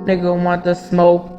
Nigga want the smoke.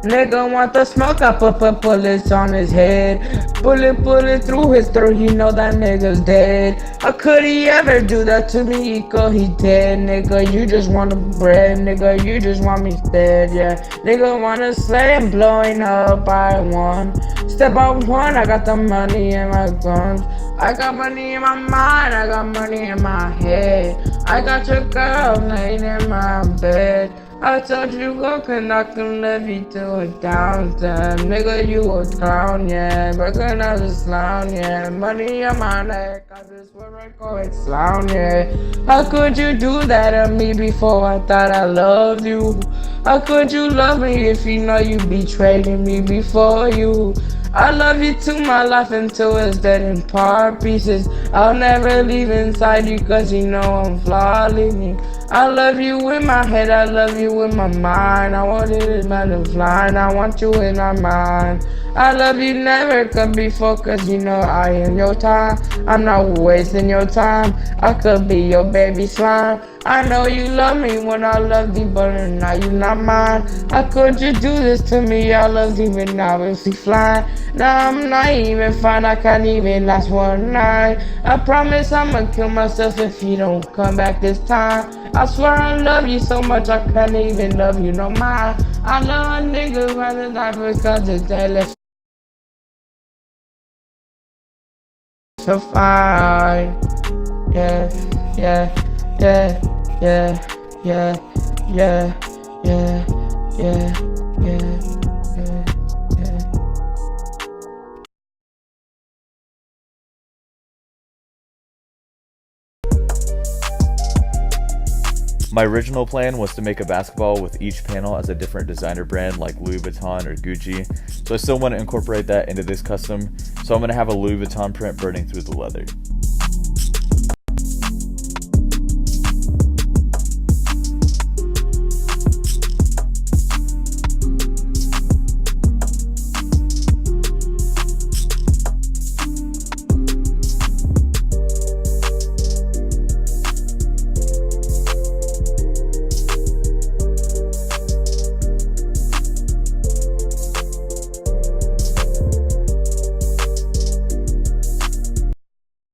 Nigga want the smoke, I put bullets on his head. Bullet through his throat, he know that nigga's dead. How could he ever do that to me? He dead, nigga, you just want the bread, nigga, you just want me dead, yeah. Nigga wanna slay and blowing up by one. Step out one, I got the money in my guns. I got money in my mind, I got money in my head. I got your girl laying in my bed. I told you go and I can love you to a downtown. Nigga, you a clown, yeah. Working as a clown, yeah. Money on my neck, I just swear I go it clown, yeah. How could you do that to me before I thought I loved you? How could you love me if you know you betrayed me before you? I love you to my life until it's dead in part pieces. I'll never leave inside you cause you know I'm flawless. I love you with my head, I love you with my mind. I want it as butterfly, and I want you in my mind. I love you never come before cause you know I am your time. I'm not wasting your time, I could be your baby slime. I know you love me when I love you, but now you not mine. How could you do this to me? I love you but now it's flying. Now I'm not even fine, I can't even last one night. I promise I'ma kill myself if you don't come back this time. I swear I love you so much I can't even love you no more. I love a nigga rather die because it's left so fine. Yeah, yeah, yeah, yeah, yeah, yeah, yeah, yeah, yeah, yeah, yeah. My original plan was to make a basketball with each panel as a different designer brand like Louis Vuitton or Gucci, so I still want to incorporate that into this custom, so I'm going to have a Louis Vuitton print burning through the leather.